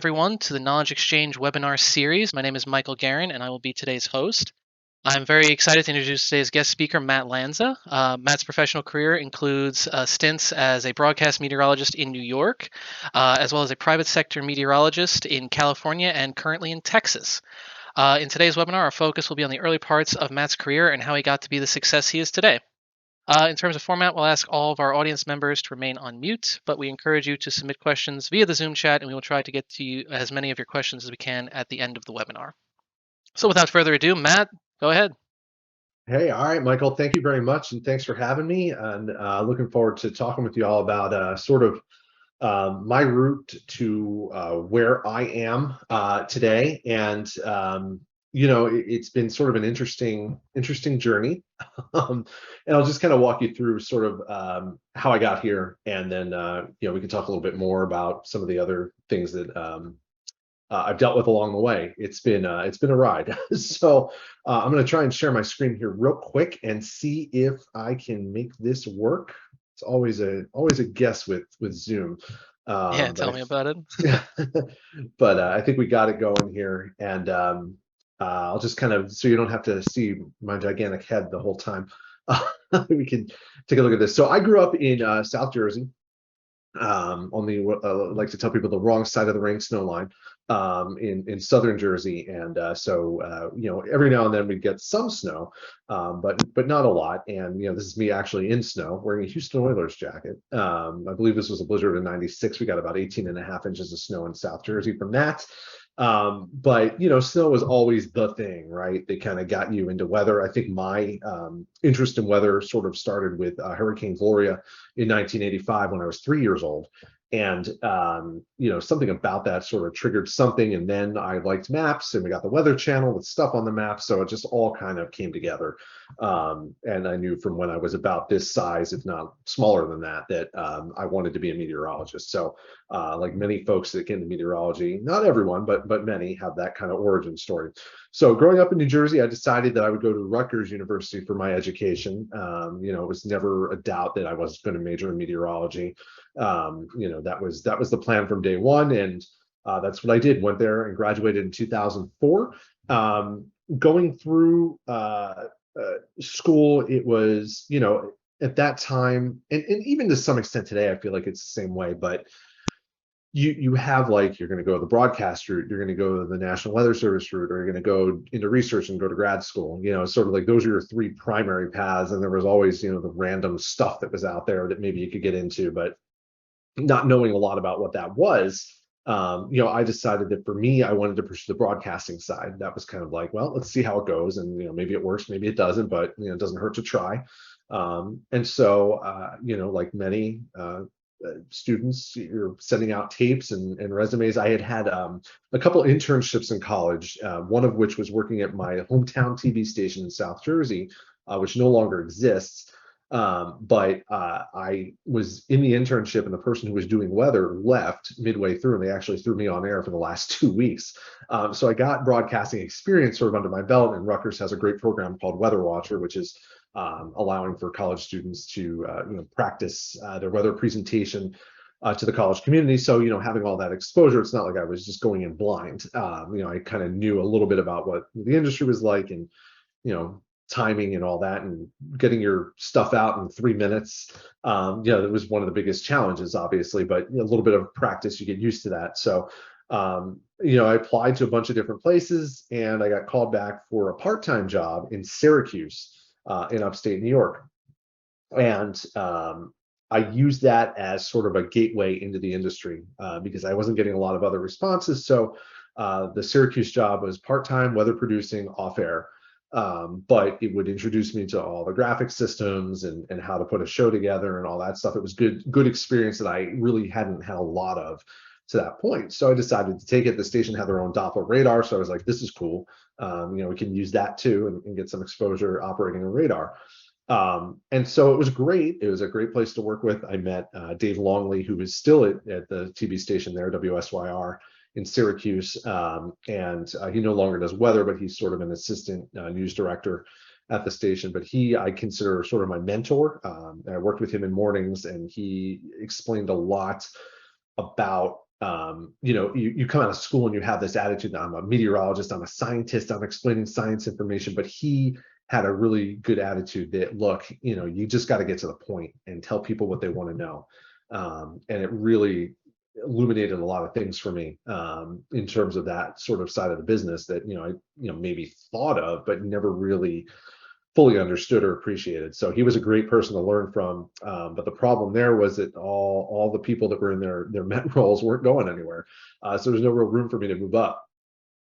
Everyone to the Knowledge Exchange webinar series. My name is Michael Guerin, and I will be today's host. I'm very excited to introduce today's guest speaker, Matt Lanza. Matt's professional career includes stints as a broadcast meteorologist in New York, as well as a private sector meteorologist in California and currently in Texas. In today's webinar, our focus will be on the early parts of Matt's career and how he got to be the success he is today. In terms of format, we'll ask all of our audience members to remain on mute, but we encourage you to submit questions via the Zoom chat, and we will try to get to you as many of your questions as we can at the end of the webinar. So without further ado, Matt, go ahead. Hey, all right, Michael, thank you very much, and thanks for having me. And looking forward to talking with you all about my route to where I am today. And it's been sort of an interesting journey. And I'll just kind of walk you through sort of how I got here, and then we can talk a little bit more about some of the other things that I've dealt with along the way. It's been a ride. So I'm going to try and share my screen here real quick and see if I can make this work. It's always a guess with Zoom. Tell me about it. Yeah, but I think we got it going here, and I'll just kind of, so you don't have to see my gigantic head the whole time. We can take a look at this. So I grew up in South Jersey, on the like to tell people the wrong side of the rain snow line, in southern Jersey. And every now and then we get some snow, but not a lot. And this is me actually in snow wearing a Houston Oilers jacket. I believe this was a blizzard in '96. We got about 18.5 inches of snow in South Jersey from that. But snow was always the thing, right? They kind of got you into weather. I think my interest in weather sort of started with Hurricane Gloria in 1985 when I was 3 years old. And something about that sort of triggered something. And then I liked maps, and we got the Weather Channel with stuff on the map. So it just all kind of came together. And I knew from when I was about this size, if not smaller than that, that I wanted to be a meteorologist. So like many folks that get into meteorology, not everyone, but many have that kind of origin story. So growing up in New Jersey, I decided that I would go to Rutgers University for my education. It was never a doubt that I was going to major in meteorology. That was the plan from day one, and that's what I did. Went there and graduated in 2004. Going through school, it was at that time, and even to some extent today, I feel like it's the same way, but you have, like, you're going to go the broadcast route, you're going to go the National Weather Service route, or you're going to go into research and go to grad school. It's sort of like those are your three primary paths, and there was always the random stuff that was out there that maybe you could get into. But not knowing a lot about what that was, I decided that for me, I wanted to pursue the broadcasting side. That was kind of like, well, let's see how it goes, and maybe it works, maybe it doesn't, but it doesn't hurt to try. And so like many students, you're sending out tapes and resumes. I had a couple internships in college, one of which was working at my hometown TV station in South Jersey, which no longer exists. But I was in the internship, and the person who was doing weather left midway through, and they actually threw me on air for the last 2 weeks. So I got broadcasting experience sort of under my belt, and Rutgers has a great program called Weather Watcher, which is allowing for college students to practice their weather presentation to the college community. So having all that exposure, it's not like I was just going in blind. I kind of knew a little bit about what the industry was like, and timing and all that, and getting your stuff out in 3 minutes. That was one of the biggest challenges, obviously, but a little bit of practice, you get used to that. So I applied to a bunch of different places, and I got called back for a part-time job in Syracuse, in upstate New York. And I used that as sort of a gateway into the industry, because I wasn't getting a lot of other responses. So the Syracuse job was part-time weather producing off air, but it would introduce me to all the graphic systems and how to put a show together and all that stuff. It was good experience that I really hadn't had a lot of to that point. So I decided to take it. The station had their own Doppler radar, so I was like, this is cool. We can use that too, and get some exposure operating a radar. And so it was great. It was a great place to work with. I met Dave Longley, who is still at the TV station there, WSYR in Syracuse. And he no longer does weather, but he's sort of an assistant news director at the station. But I consider sort of my mentor. I worked with him in mornings, and he explained a lot about You come out of school and you have this attitude that I'm a meteorologist, I'm a scientist, I'm explaining science information, but he had a really good attitude that, look, you just got to get to the point and tell people what they want to know. And it really illuminated a lot of things for me, in terms of that sort of side of the business that, I, maybe thought of, but never really fully understood or appreciated. So he was a great person to learn from. But the problem there was that all the people that were in their met roles weren't going anywhere. So there's no real room for me to move up.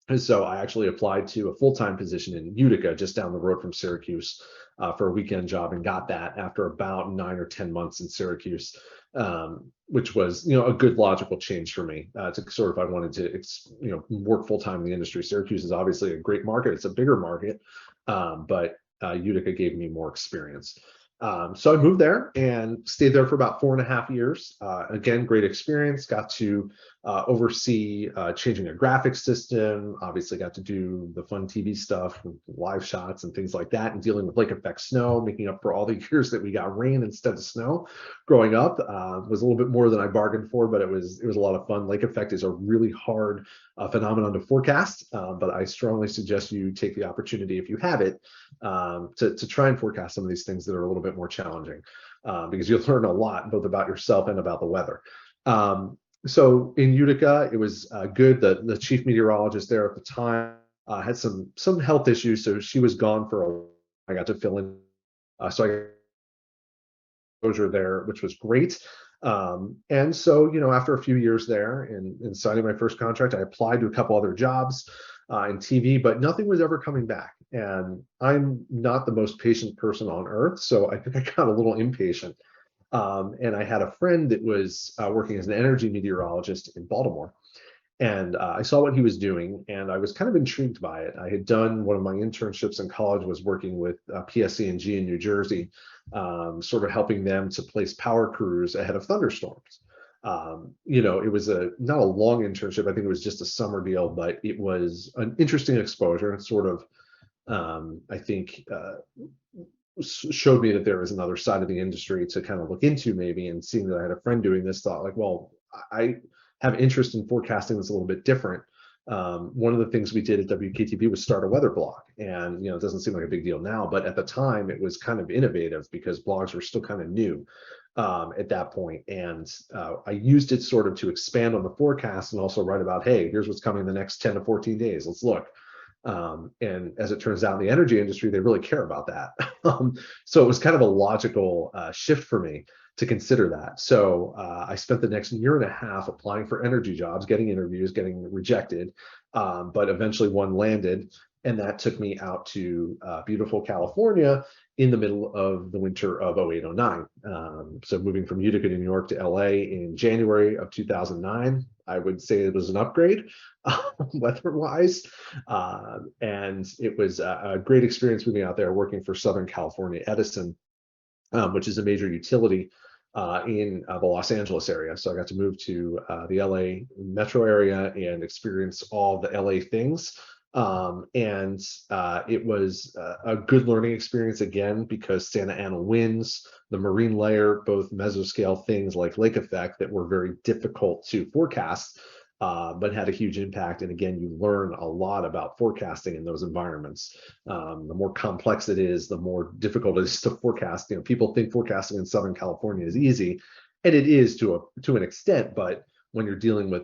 And so I actually applied to a full-time position in Utica, just down the road from Syracuse, for a weekend job, and got that after about 9 or 10 months in Syracuse, which was, a good logical change for me, to sort of, I wanted to, work full-time in the industry. Syracuse is obviously a great market. It's a bigger market, but Utica gave me more experience. So I moved there and stayed there for about 4.5 years. Again, great experience. Got to oversee changing a graphics system. Obviously, got to do the fun TV stuff, live shots and things like that, and dealing with lake effect snow, making up for all the years that we got rain instead of snow growing up. Was a little bit more than I bargained for, but it was a lot of fun. Lake effect is a really hard phenomenon to forecast, but I strongly suggest you take the opportunity, if you have it, to try and forecast some of these things that are a little bit more challenging, because you'll learn a lot both about yourself and about the weather. So in Utica, it was good. The chief meteorologist there at the time had some health issues, so she was gone for a while. I got to fill in, so I got exposure there, which was great. And so, after a few years there and signing my first contract, I applied to a couple other jobs in TV, but nothing was ever coming back. And I'm not the most patient person on earth, so I think I got a little impatient. And I had a friend that was working as an energy meteorologist in Baltimore. And I saw what he was doing, and I was kind of intrigued by it. I had done one of my internships in college, was working with PSE&G in New Jersey, sort of helping them to place power crews ahead of thunderstorms. It was not a long internship. I think it was just a summer deal, but it was an interesting exposure, and sort of, I think, showed me that there was another side of the industry to kind of look into, maybe. And seeing that I had a friend doing this, thought like, well, I have interest in forecasting that's a little bit different. One of the things we did at WKTV was start a weather blog, and it doesn't seem like a big deal now, but at the time it was kind of innovative because blogs were still kind of new at that point. And I used it sort of to expand on the forecast and also write about, hey, here's what's coming in the next 10 to 14 days. Let's look. And as it turns out, in the energy industry, they really care about that. So it was kind of a logical shift for me to consider that. So I spent the next year and a half applying for energy jobs, getting interviews, getting rejected, but eventually one landed, and that took me out to beautiful California in the middle of the winter of 08, 09. So moving from Utica, New York to LA in January of 2009, I would say it was an upgrade weather-wise. And it was a great experience moving out there, working for Southern California Edison, which is a major utility in the Los Angeles area. So I got to move to the LA metro area and experience all the LA things. And it was a good learning experience, again, because Santa Ana winds, the marine layer, both mesoscale things like lake effect that were very difficult to forecast, but had a huge impact. And again, you learn a lot about forecasting in those environments. The more complex it is, the more difficult it is to forecast. People think forecasting in Southern California is easy, and it is to an extent, but when you're dealing with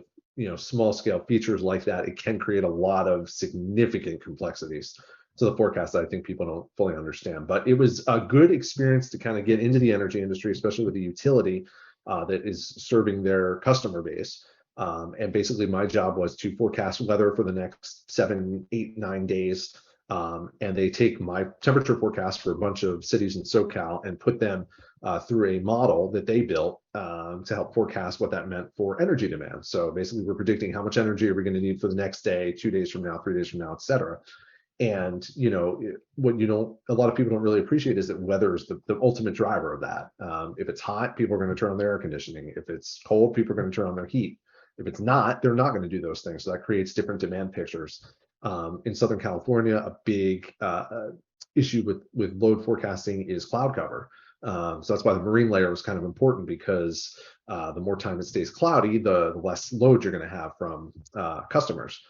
small scale features like that, it can create a lot of significant complexities to the forecast that I think people don't fully understand. But it was a good experience to kind of get into the energy industry, especially with the utility that is serving their customer base. And basically my job was to forecast weather for the next 7, 8, 9 days. And they take my temperature forecast for a bunch of cities in SoCal and put them through a model that they built to help forecast what that meant for energy demand. So basically we're predicting how much energy are we going to need for the next day, 2 days from now, 3 days from now, et cetera. And what a lot of people don't really appreciate is that weather is the ultimate driver of that. If it's hot, people are going to turn on their air conditioning. If it's cold, people are going to turn on their heat. If it's not, they're not going to do those things. So that creates different demand pictures. In Southern California, a big issue with load forecasting is cloud cover. So that's why the marine layer was kind of important, because The more time it stays cloudy, the less load you're going to have from customers.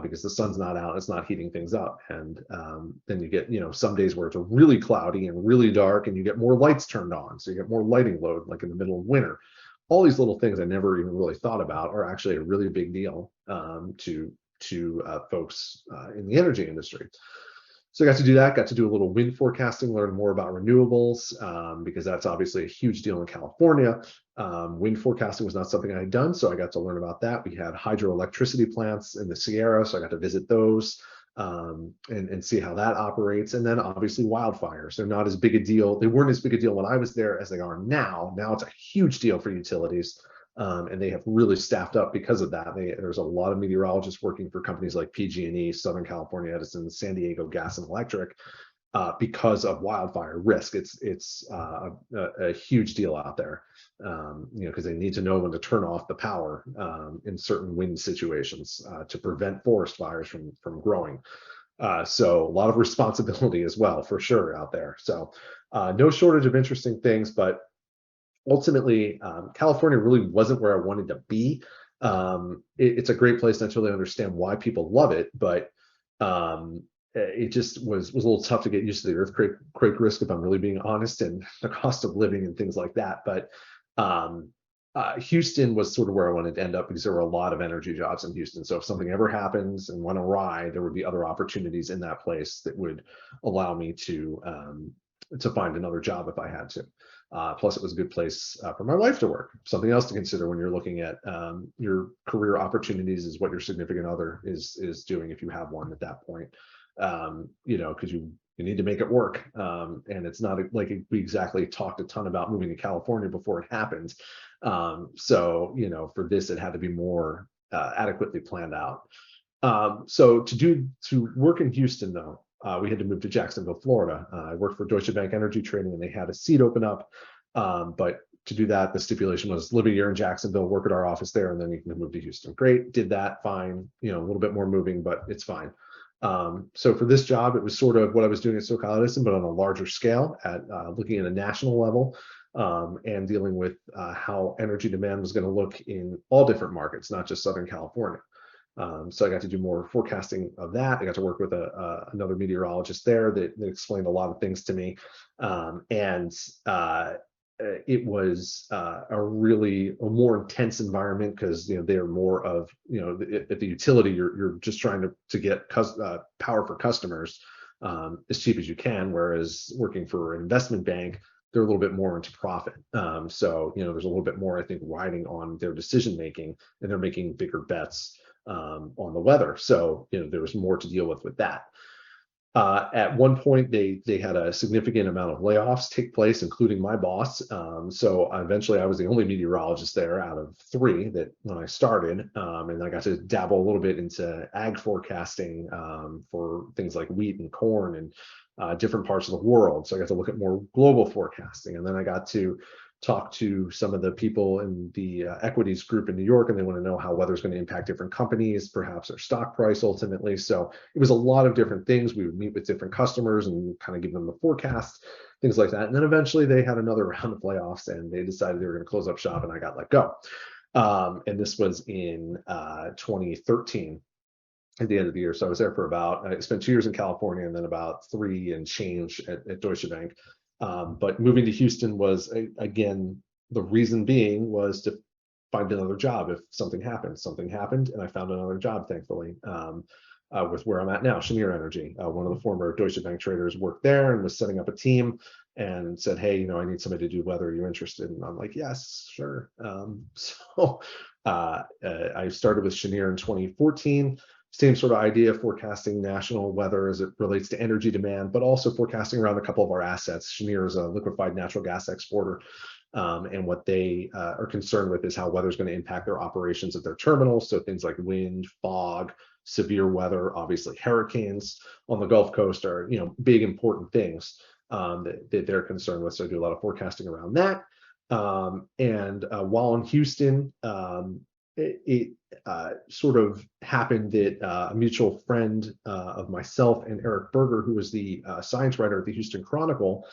Because the sun's not out, it's not heating things up, and then you get some days where it's really cloudy and really dark, and you get more lights turned on, so you get more lighting load, like in the middle of winter. All these little things I never even really thought about are actually a really big deal to folks in the energy industry. So I got to do that, got to do a little wind forecasting, learn more about renewables, because that's obviously a huge deal in California. Wind forecasting was not something I had done, so I got to learn about that. We had hydroelectricity plants in the Sierra, so I got to visit those and see how that operates. And then obviously wildfires. They're not as big a deal. They weren't as big a deal when I was there as they are now. Now it's a huge deal for utilities. And they have really staffed up because of that. There's a lot of meteorologists working for companies like PG&E, Southern California Edison, San Diego Gas and Electric, because of wildfire risk. It's a huge deal out there, because they need to know when to turn off the power in certain wind situations to prevent forest fires from growing. So a lot of responsibility as well, for sure, out there. So no shortage of interesting things, but ultimately, California really wasn't where I wanted to be. It's a great place, and I totally understand why people love it, but it just was a little tough to get used to the earthquake risk, if I'm really being honest, and the cost of living and things like that. But Houston was sort of where I wanted to end up, because there were a lot of energy jobs in Houston. So if something ever happens and went awry, there would be other opportunities in that place that would allow me to find another job if I had to. Plus, it was a good place for my wife to work. Something else to consider when you're looking at your career opportunities is what your significant other is doing, if you have one at that point. Because you need to make it work, and it's not like we exactly talked a ton about moving to California before it happened. So for this, it had to be more adequately planned out. So to work in Houston, though, we had to move to Jacksonville, Florida. I worked for Deutsche Bank Energy Trading, and they had a seat open up. But to do that, the stipulation was live a year in Jacksonville, work at our office there, and then you can move to Houston. Great, did that, fine. A little bit more moving, but it's fine. So for this job, it was sort of what I was doing at SoCal Edison, but on a larger scale, at looking at a national level, and dealing with how energy demand was going to look in all different markets, not just Southern California. So I got to do more forecasting of that. I got to work with another meteorologist there that explained a lot of things to me. It was a more intense environment, because they're more of at the utility, you're just trying to get power for customers as cheap as you can, whereas working for an investment bank, they're a little bit more into profit. So there's a little bit more, I think, riding on their decision making, and they're making bigger bets on the weather. So there was more to deal with that. At one point, they had a significant amount of layoffs take place, including my boss. So eventually, I was the only meteorologist there out of 3 that when I started, and I got to dabble a little bit into ag forecasting for things like wheat and corn and different parts of the world. So I got to look at more global forecasting, and then I got to talk to some of the people in the equities group in New York, and they want to know how weather's going to impact different companies, perhaps their stock price ultimately. So it was a lot of different things. We would meet with different customers and kind of give them the forecast, things like that. And then eventually they had another round of layoffs, and they decided they were going to close up shop, and I got let go. And this was in 2013 at the end of the year. So I was there for I spent 2 years in California, and then about 3 and change at Deutsche Bank. But moving to Houston was, again, the reason being was to find another job if something happened. Something happened, and I found another job, thankfully, with where I'm at now, Cheniere Energy. One of the former Deutsche Bank traders worked there and was setting up a team, and said, hey, I need somebody to do weather. Are you interested? And I'm like, yes, sure. So I started with Cheniere in 2014. Same sort of idea, forecasting national weather as it relates to energy demand, but also forecasting around a couple of our assets. Cheniere is a liquefied natural gas exporter, and what they are concerned with is how weather is going to impact their operations at their terminals. So things like wind, fog, severe weather, obviously hurricanes on the Gulf Coast are big important things that they're concerned with. So I do a lot of forecasting around that. And while in Houston, it sort of happened that a mutual friend of myself and Eric Berger, who was the science writer at the Houston Chronicle,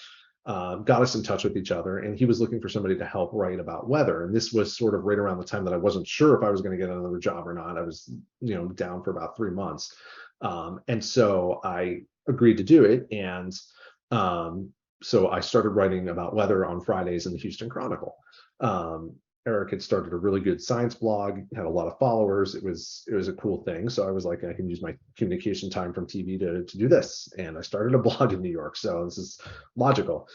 got us in touch with each other, and he was looking for somebody to help write about weather. And this was sort of right around the time that I wasn't sure if I was going to get another job or not. I was, down for about 3 months. And so I agreed to do it. And so I started writing about weather on Fridays in the Houston Chronicle. Um, Eric had started a really good science blog, had a lot of followers. It was a cool thing. So I was like, I can use my communication time from TV to do this. And I started a blog in New York. So this is logical.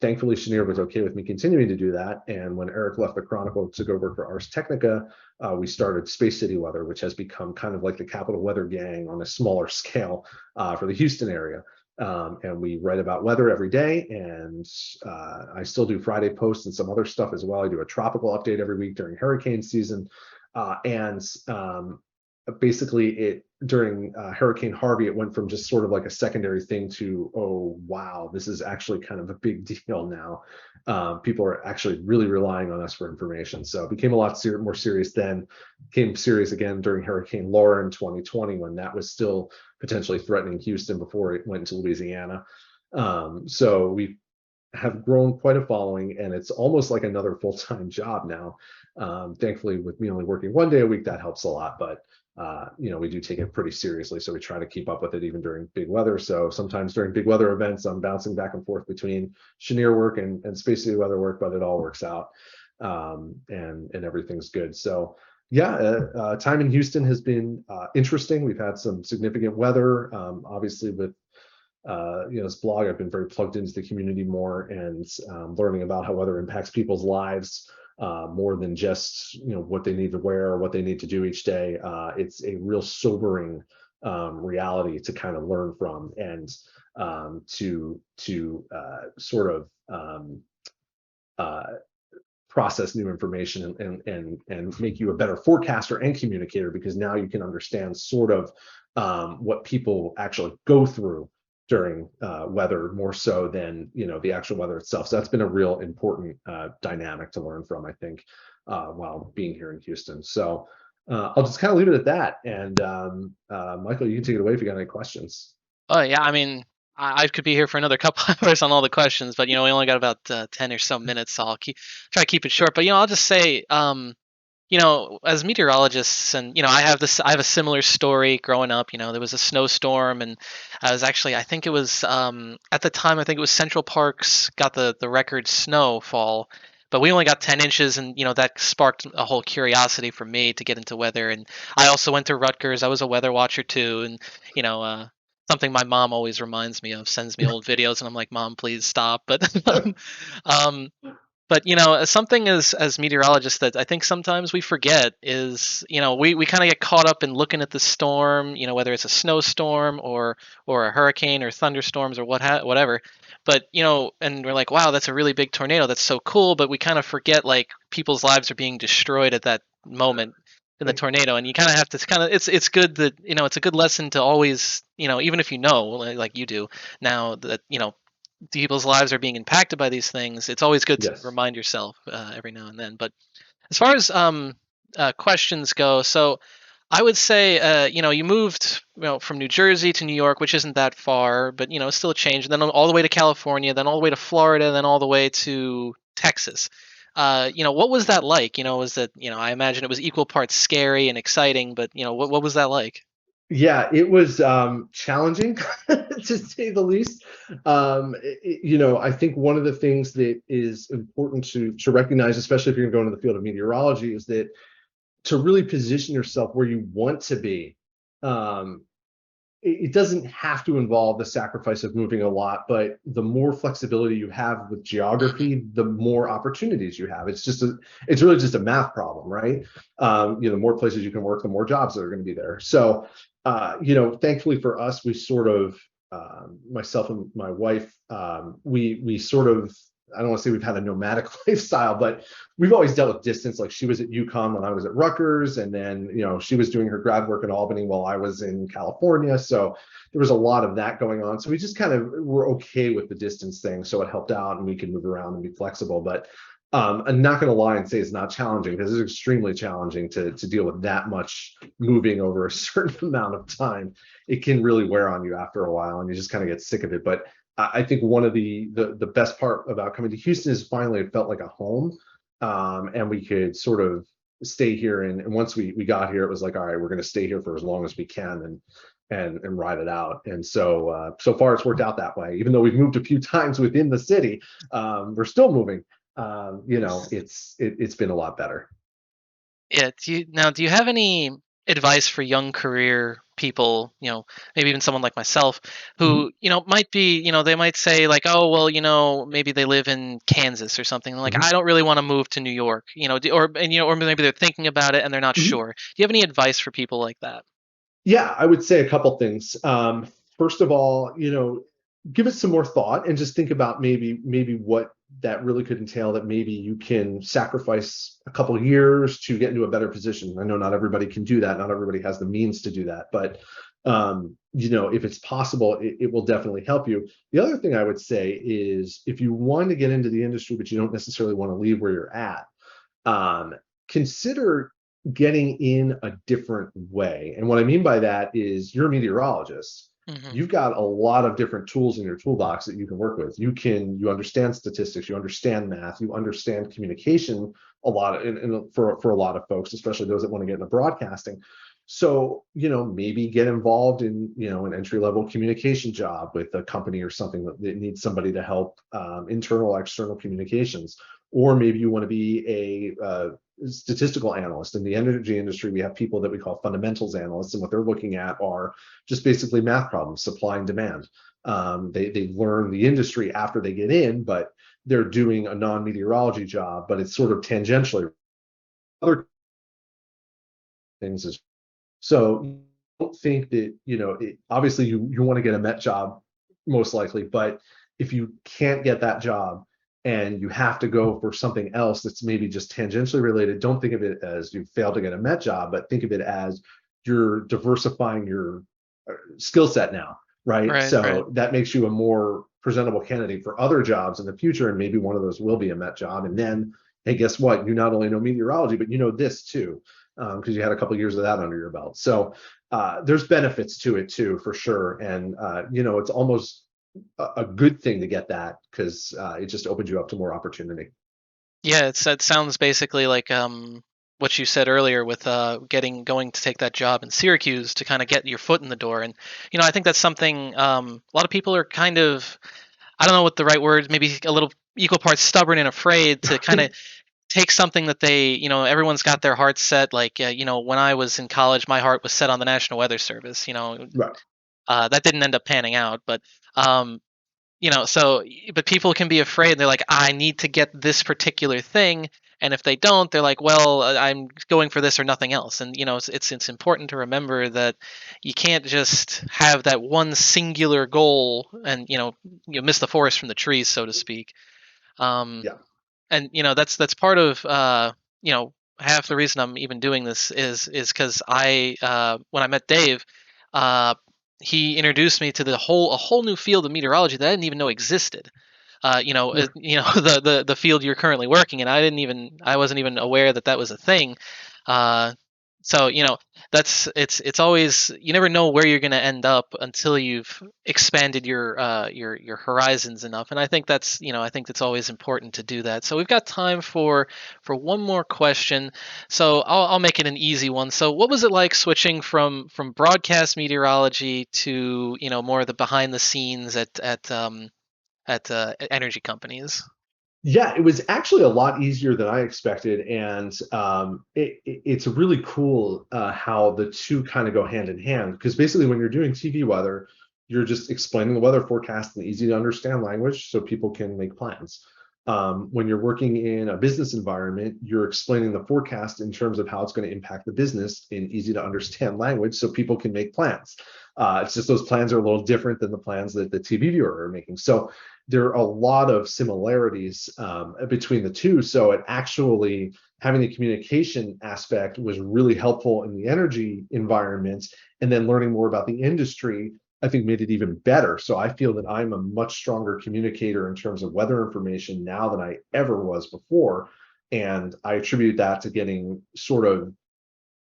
Thankfully, Cheniere was okay with me continuing to do that. And when Eric left the Chronicle to go work for Ars Technica, we started Space City Weather, which has become kind of like the Capital Weather Gang on a smaller scale for the Houston area. And we write about weather every day. And I still do Friday posts and some other stuff as well. I do a tropical update every week during hurricane season. And basically, it during Hurricane Harvey, it went from just sort of like a secondary thing to, oh, wow, this is actually kind of a big deal now. People are actually really relying on us for information. So it became a lot more serious then, became serious again during Hurricane Laura in 2020, when that was still potentially threatening Houston before it went into Louisiana. So we have grown quite a following, and it's almost like another full-time job now. Thankfully, with me only working 1 day a week, that helps a lot. But we do take it pretty seriously, so we try to keep up with it even during big weather. So sometimes during big weather events, I'm bouncing back and forth between Cheniere work and Space City Weather work, but it all works out, and everything's good. So yeah, time in Houston has been interesting. We've had some significant weather, obviously with this blog. I've been very plugged into the community more, and learning about how weather impacts people's lives, more than just what they need to wear or what they need to do each day. It's a real sobering reality to kind of learn from, and to sort of process new information, and make you a better forecaster and communicator, because now you can understand sort of what people actually go through during weather, more so than the actual weather itself. So that's been a real important dynamic to learn from, I think, while being here in Houston. So I'll just kind of leave it at that. And Michael, you can take it away if you got any questions. Oh yeah, I mean, I could be here for another couple hours on all the questions, but we only got about 10 or so minutes, so I'll try to keep it short. But I'll just say, as meteorologists, and I have a similar story growing up. There was a snowstorm, and I was actually, I think it was at the time, I think it was Central Park's got the record snowfall, but we only got 10 inches, and that sparked a whole curiosity for me to get into weather. And I also went to Rutgers. I was a weather watcher too, and something my mom always reminds me of, sends me old videos, and I'm like, Mom, please stop. Um, but something as meteorologists that I think sometimes we forget is, we kind of get caught up in looking at the storm, whether it's a snowstorm or a hurricane or thunderstorms or whatever. But and we're like, wow, that's a really big tornado. That's so cool. But we kind of forget, like, people's lives are being destroyed at that moment in the tornado, and you kind of have to it's good that it's a good lesson to always, even if like you do now, that people's lives are being impacted by these things. It's always good to Yes. remind yourself every now and then. But as far as questions go, so I would say, you moved, from New Jersey to New York, which isn't that far, but it's still a change. And then all the way to California, then all the way to Florida, then all the way to Texas. What was that like? Was that, I imagine it was equal parts scary and exciting, but what was that like? Yeah, it was challenging to say the least. I think one of the things that is important to recognize, especially if you're going to go into the field of meteorology, is that to really position yourself where you want to be, um, it doesn't have to involve the sacrifice of moving a lot, but the more flexibility you have with Hmm. geography, the more opportunities you have. It's really just a math problem, right? The more places you can work, the more jobs that are going to be there. So, thankfully for us, we sort of, myself and my wife, we sort of, I don't want to say we've had a nomadic lifestyle, but we've always dealt with distance. Like, she was at UConn when I was at Rutgers, and then she was doing her grad work in Albany while I was in California. So there was a lot of that going on. So we just kind of were okay with the distance thing. So it helped out, and we could move around and be flexible. But I'm not going to lie and say it's not challenging, because it's extremely challenging to deal with that much moving over a certain amount of time. It can really wear on you after a while, and you just kind of get sick of it. But I think one of the best part about coming to Houston is finally it felt like a home, and we could sort of stay here. And once we got here, it was like, all right, we're going to stay here for as long as we can and ride it out. And so so far it's worked out that way. Even though we've moved a few times within the city, we're still moving. It's been a lot better. Yeah. Do you have any advice for young career people, maybe even someone like myself Mhm, who, might be, they might say like, oh, well, maybe they live in Kansas or something. Like, mhm, I don't really want to move to New York, or maybe they're thinking about it and they're not mhm. sure. Do you have any advice for people like that? Yeah, I would say a couple things. First of all, give it some more thought and just think about maybe what that really could entail. That maybe you can sacrifice a couple of years to get into a better position. I know not everybody can do that. Not everybody has the means to do that, but if it's possible, it will definitely help you. The other thing I would say is if you want to get into the industry, but you don't necessarily want to leave where you're at, um, consider getting in a different way. And what I mean by that is you're a meteorologist. Hmm. You've got a lot of different tools in your toolbox that you can work with. You understand statistics, you understand math, you understand communication a lot for a lot of folks, especially those that want to get into broadcasting. So, maybe get involved in, an entry level communication job with a company or something that needs somebody to help internal, external communications. Or maybe you want to be a statistical analyst. In the energy industry, we have people that we call fundamentals analysts, and what they're looking at are just basically math problems, supply and demand. They learn the industry after they get in, but they're doing a non-meteorology job, but it's sort of tangentially other things as so. I don't think that obviously you want to get a Met job most likely, but if you can't get that job and you have to go for something else that's maybe just tangentially related, don't think of it as you failed to get a Met job, but think of it as you're diversifying your skill set now, right? Right, right. So that makes you a more presentable candidate for other jobs in the future, and maybe one of those will be a Met job. And then, hey, guess what? You not only know meteorology, but you know this too, because you had a couple of years of that under your belt. So there's benefits to it too, for sure. And it's almost a good thing to get that because it just opens you up to more opportunity. Yeah, it sounds basically like what you said earlier with going to take that job in Syracuse to kind of get your foot in the door. And I think that's something a lot of people are kind of, I don't know what the right word, maybe a little equal parts stubborn and afraid to kind of take something that they, everyone's got their heart set. Like when I was in college, my heart was set on the National Weather Service. Right. That didn't end up panning out, but um, so but people can be afraid. They're like, I need to get this particular thing, and if they don't, they're like, well, I'm going for this or nothing else. And it's important to remember that you can't just have that one singular goal and you miss the forest from the trees, so to speak. um Yeah. and that's part of you know half the reason I'm even doing this is because I when I met Dave, uh he introduced me to a whole new field of meteorology that I didn't even know existed. Yeah. The field you're currently working in, I wasn't even aware that that was a thing. uh so it's always, you never know where you're going to end up until you've expanded your horizons enough. And I think that's always important to do that. So we've got time for one more question. So I'll make it an easy one. So what was it like switching from broadcast meteorology to more of the behind the scenes at energy companies? Yeah, it was actually a lot easier than I expected, and it's really cool how the two kind of go hand in hand. Because basically, when you're doing TV weather, you're just explaining the weather forecast in easy to understand language, so people can make plans. When you're working in a business environment, you're explaining the forecast in terms of how it's going to impact the business in easy to understand language, so people can make plans. It's just those plans are a little different than the plans that the TV viewer are making. So there are a lot of similarities between the two. So it actually having the communication aspect was really helpful in the energy environment, and then learning more about the industry, I think made it even better. So I feel that I'm a much stronger communicator in terms of weather information now than I ever was before. And I attribute that to getting sort of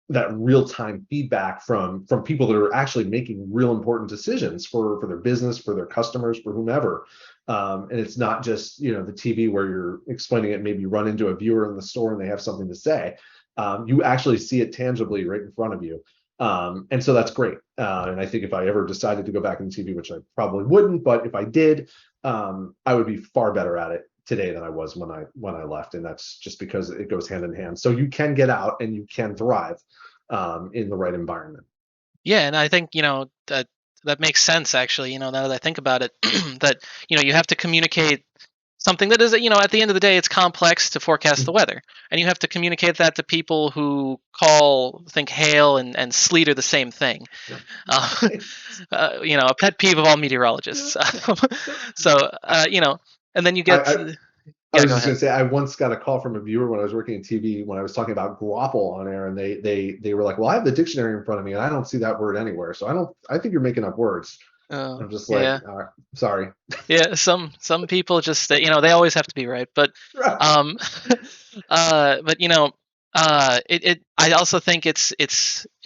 that real time feedback from people that are actually making real important decisions for their business, for their customers, for whomever. And it's not just the TV where you're explaining it. Maybe you run into a viewer in the store and they have something to say. You actually see it tangibly right in front of you. And so that's great. And I think if I ever decided to go back into TV, which I probably wouldn't, but if I did, I would be far better at it today than I was when I left, and that's just because it goes hand in hand. So you can get out and you can thrive in the right environment. Yeah, and I think that makes sense actually. Now that I think about it, that you have to communicate something that is at the end of the day it's complex to forecast the weather, and you have to communicate that to people who think hail and sleet are the same thing. uh, a pet peeve of all meteorologists. So and then you I, get I I yeah, was go just going ahead. to say, I once got a call from a viewer when I was working in TV when I was talking about grapple on air, and they were like, "Well, I have the dictionary in front of me, and I don't see that word anywhere. So I don't. I think you're making up words." I'm just like, Yeah. sorry. Yeah, some people just they always have to be right, but um, but it I also think it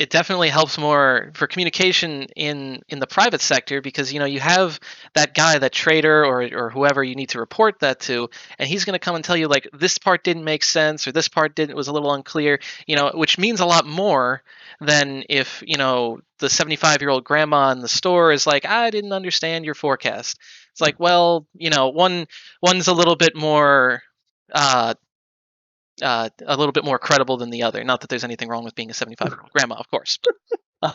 definitely helps more for communication in the private sector, because you have that guy, that trader or whoever you need to report that to, and he's going to come and tell you like this part didn't make sense or this part didn't was a little unclear, which means a lot more than if the 75-year-old grandma in the store is like, I didn't understand your forecast. It's like, well, one's uh, a little bit more credible than the other. Not that there's anything wrong with being a 75-year-old grandma, of course. No,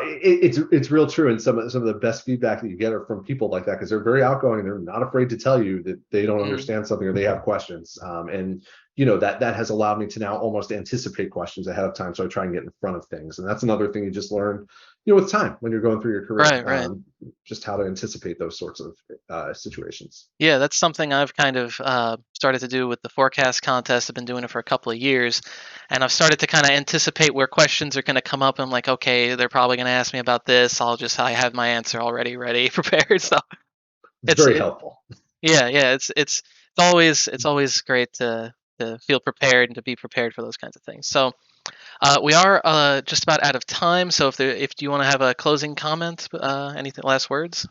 it's real true, and some of the best feedback that you get are from people like that because they're very outgoing. They're not afraid to tell you that they don't Mm, understand something or they have questions. And that has allowed me to now almost anticipate questions ahead of time, so I try and get in front of things. And that's another thing you just learn, with time when you're going through your career, right, right. just how to anticipate those sorts of situations. Yeah, that's something I've kind of started to do with the forecast contest. I've been doing it for a couple of years, and I've started to kind of anticipate where questions are going to come up. I'm like, okay, they're probably going to ask me about this. I have my answer already ready, prepared. So It's it's very it, helpful. yeah, it's always great to feel prepared and to be prepared for those kinds of things. So we are just about out of time. So if do you want to have a closing comment, anything, last words?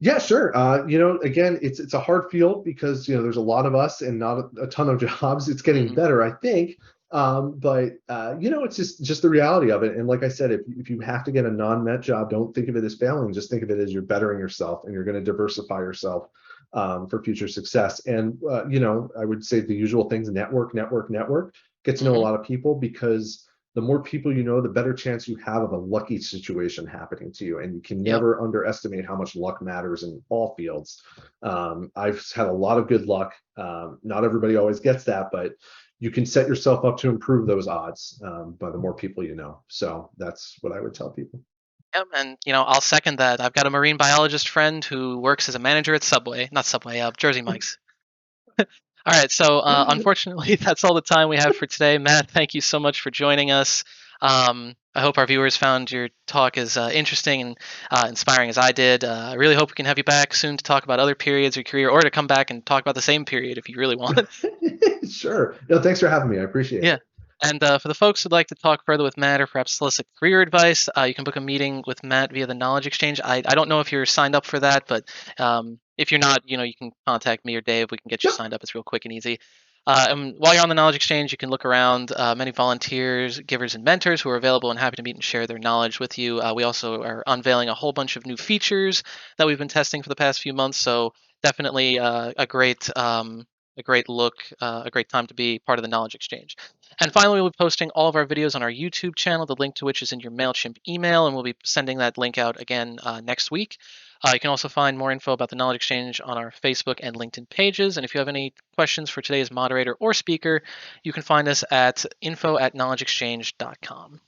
Yeah, sure. Again, it's a hard field because there's a lot of us and not a ton of jobs. It's getting Hmm. better, I think. But it's just the reality of it. And like I said, if you have to get a non-met job, don't think of it as failing. Just think of it as you're bettering yourself and you're going to diversify yourself for future success. And I would say the usual things: network, network, network. Get to know a Hmm. lot of people because the more people you know, the better chance you have of a lucky situation happening to you. And you can Yep. never underestimate how much luck matters in all fields. I've had a lot of good luck. Not everybody always gets that, but you can set yourself up to improve those odds by the more people you know. So that's what I would tell people. Yep, and I'll second that. I've got a marine biologist friend who works as a manager at Subway, not Subway, Jersey Mike's. All right, so unfortunately, that's all the time we have for today. Matt, thank you so much for joining us. I hope our viewers found your talk as interesting and inspiring as I did. I really hope we can have you back soon to talk about other periods of your career, or to come back and talk about the same period if you really want. Sure. No, thanks for having me. I appreciate Yeah. it. And for the folks who'd like to talk further with Matt or perhaps solicit career advice, you can book a meeting with Matt via the Knowledge Exchange. I don't know if you're signed up for that, but if you're not, you can contact me or Dave. We can get you Yep. signed up. It's real quick and easy. And while you're on the Knowledge Exchange, you can look around. Many volunteers, givers, and mentors who are available and happy to meet and share their knowledge with you. We also are unveiling a whole bunch of new features that we've been testing for the past few months. So definitely a great look, a great time to be part of the Knowledge Exchange. And finally, we'll be posting all of our videos on our YouTube channel, the link to which is in your MailChimp email, and we'll be sending that link out again next week. You can also find more info about the Knowledge Exchange on our Facebook and LinkedIn pages. And if you have any questions for today's moderator or speaker, you can find us at info@knowledgeexchange.com.